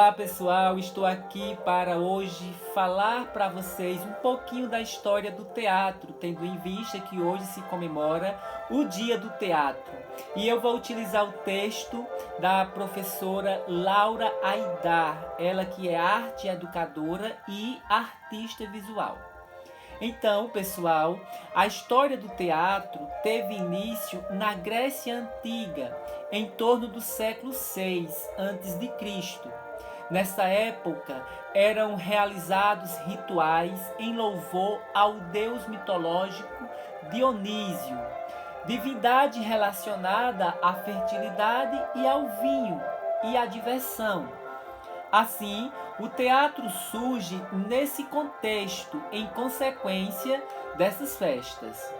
Olá pessoal, estou aqui para hoje falar para vocês um pouquinho da história do teatro, tendo em vista que hoje se comemora o Dia do Teatro. E eu vou utilizar o texto da professora Laura Aidar, ela que é arte educadora e artista visual. Então, pessoal, a história do teatro teve início na Grécia Antiga, em torno do século VI a.C. Nessa época, eram realizados rituais em louvor ao deus mitológico Dionísio, divindade relacionada à fertilidade e ao vinho e à diversão. Assim, o teatro surge nesse contexto em consequência dessas festas.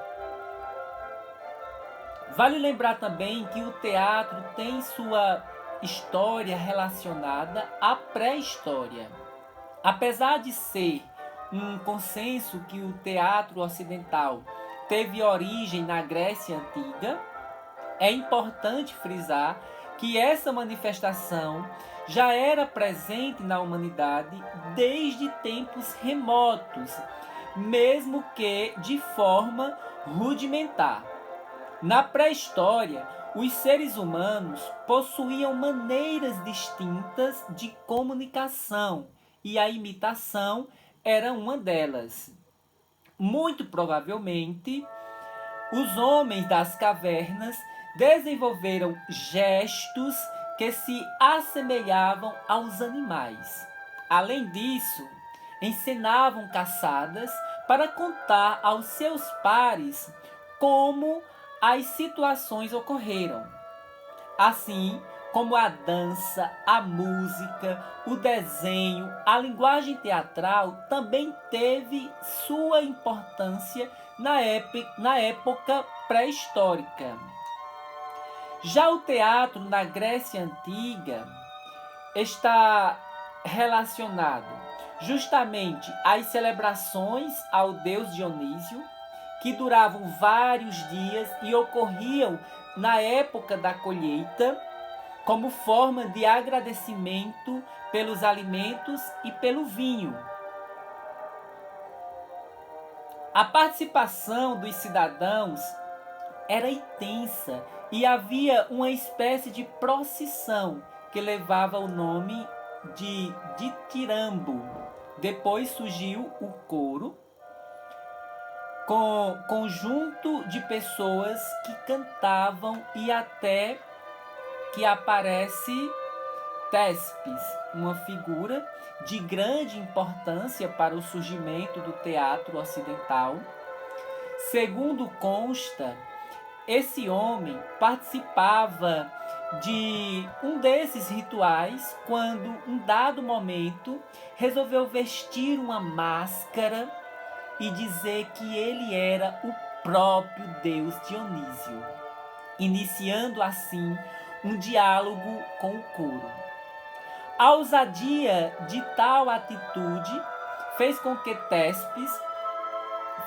Vale lembrar também que o teatro tem sua história relacionada à pré-história. Apesar de ser um consenso que o teatro ocidental teve origem na Grécia Antiga, é importante frisar que essa manifestação já era presente na humanidade desde tempos remotos, mesmo que de forma rudimentar. Na pré-história, os seres humanos possuíam maneiras distintas de comunicação e a imitação era uma delas. Muito provavelmente, os homens das cavernas desenvolveram gestos que se assemelhavam aos animais. Além disso, encenavam caçadas para contar aos seus pares como as situações ocorreram. Assim como a dança, a música, o desenho, a linguagem teatral também teve sua importância na época pré-histórica. Já o teatro na Grécia Antiga está relacionado justamente às celebrações ao deus Dionísio, que duravam vários dias e ocorriam na época da colheita, como forma de agradecimento pelos alimentos e pelo vinho. A participação dos cidadãos era intensa e havia uma espécie de procissão que levava o nome de ditirambo. Depois surgiu o coro, com conjunto de pessoas que cantavam e até que aparece Téspis, uma figura de grande importância para o surgimento do teatro ocidental. Segundo consta, esse homem participava de um desses rituais quando, em dado momento, resolveu vestir uma máscara e dizer que ele era o próprio deus Dionísio, iniciando assim um diálogo com o coro. A ousadia de tal atitude fez com que Téspis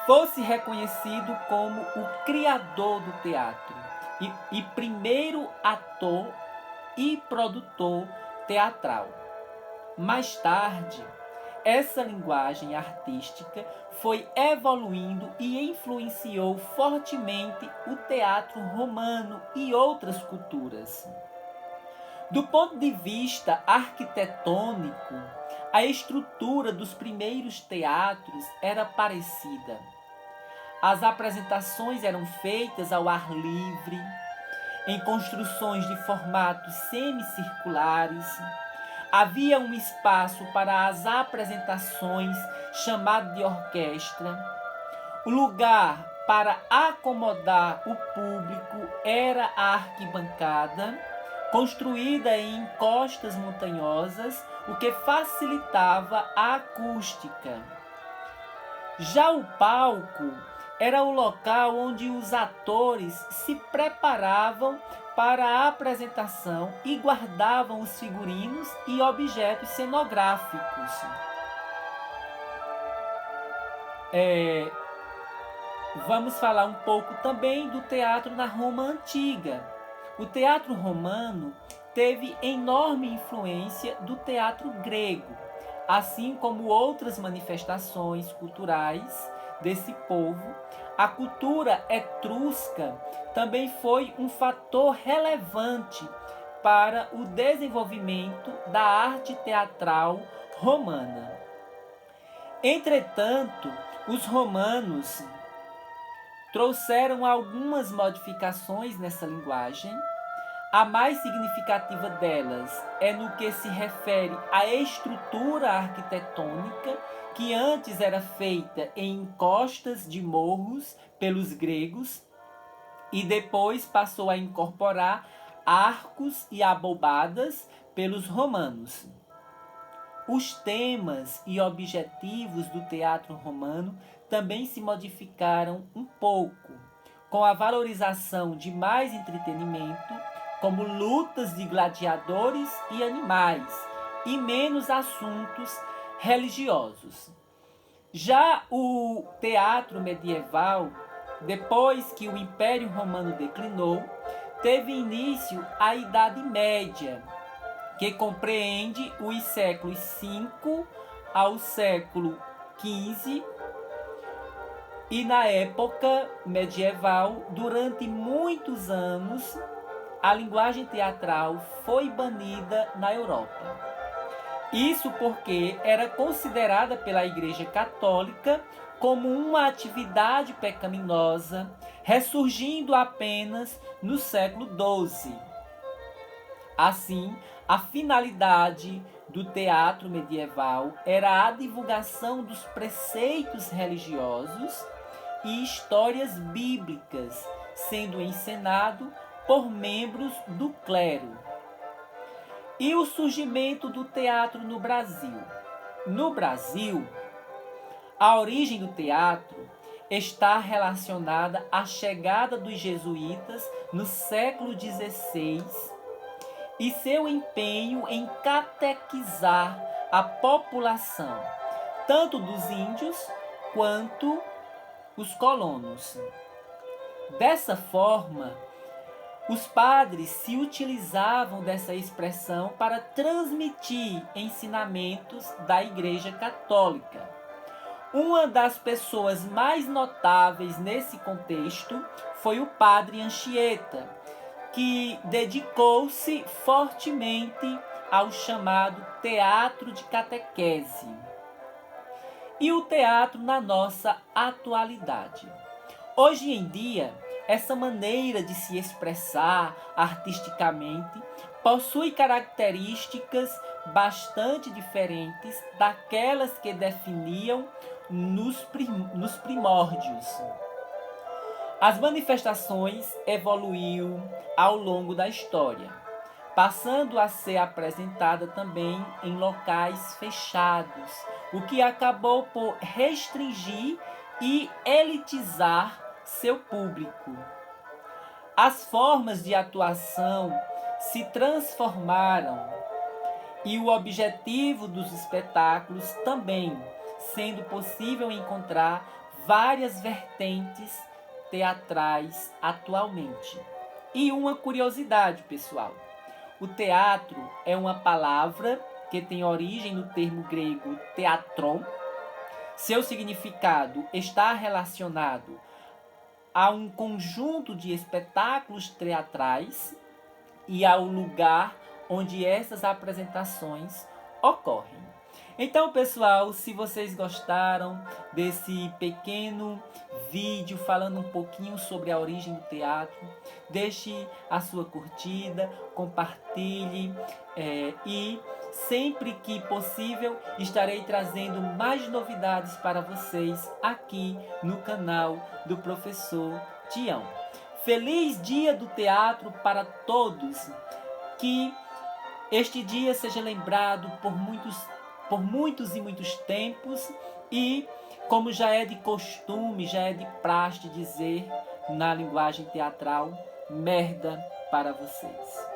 fosse reconhecido como o criador do teatro e primeiro ator e produtor teatral. Mais tarde, essa linguagem artística foi evoluindo e influenciou fortemente o teatro romano e outras culturas. Do ponto de vista arquitetônico, a estrutura dos primeiros teatros era parecida. As apresentações eram feitas ao ar livre, em construções de formatos semicirculares. Havia um espaço para as apresentações chamado de orquestra. O lugar para acomodar o público era a arquibancada, construída em encostas montanhosas, o que facilitava a acústica. Já o palco era o local onde os atores se preparavam para a apresentação e guardavam os figurinos e objetos cenográficos. Vamos falar um pouco também do teatro na Roma Antiga. O teatro romano teve enorme influência do teatro grego, assim como outras manifestações culturais desse povo. A cultura etrusca também foi um fator relevante para o desenvolvimento da arte teatral romana. Entretanto, os romanos trouxeram algumas modificações nessa linguagem. A mais significativa delas é no que se refere à estrutura arquitetônica, que antes era feita em encostas de morros pelos gregos e depois passou a incorporar arcos e abobadas pelos romanos. Os temas e objetivos do teatro romano também se modificaram um pouco, com a valorização de mais entretenimento, como lutas de gladiadores e animais, e menos assuntos religiosos. Já o teatro medieval, depois que o Império Romano declinou, teve início a Idade Média, que compreende os séculos V ao século XV, e na época medieval, durante muitos anos, a linguagem teatral foi banida na Europa. Isso porque era considerada pela Igreja Católica como uma atividade pecaminosa, ressurgindo apenas no século XII. Assim, a finalidade do teatro medieval era a divulgação dos preceitos religiosos e histórias bíblicas, sendo encenado por membros do clero. E o surgimento do teatro no Brasil. No Brasil, a origem do teatro está relacionada à chegada dos jesuítas no século XVI e seu empenho em catequizar a população, tanto dos índios quanto os colonos. Dessa forma, os padres se utilizavam dessa expressão para transmitir ensinamentos da Igreja Católica. Uma das pessoas mais notáveis nesse contexto foi o padre Anchieta, que dedicou-se fortemente ao chamado teatro de catequese. E o teatro na nossa atualidade. Hoje em dia, essa maneira de se expressar artisticamente possui características bastante diferentes daquelas que definiam nos primórdios. As manifestações evoluíram ao longo da história, passando a ser apresentada também em locais fechados, o que acabou por restringir e elitizar seu público. As formas de atuação se transformaram e o objetivo dos espetáculos também, sendo possível encontrar várias vertentes teatrais atualmente. E uma curiosidade, pessoal: o teatro é uma palavra que tem origem no termo grego teatron. Seu significado está relacionado a um conjunto de espetáculos teatrais e ao lugar onde essas apresentações ocorrem. Então, pessoal, se vocês gostaram desse pequeno vídeo falando um pouquinho sobre a origem do teatro, deixe a sua curtida, compartilhe e sempre que possível estarei trazendo mais novidades para vocês aqui no canal do Professor Tião. Feliz Dia do Teatro para todos! Que este dia seja lembrado por muitos e muitos tempos e, como já é de costume, já é de praxe dizer na linguagem teatral, merda para vocês.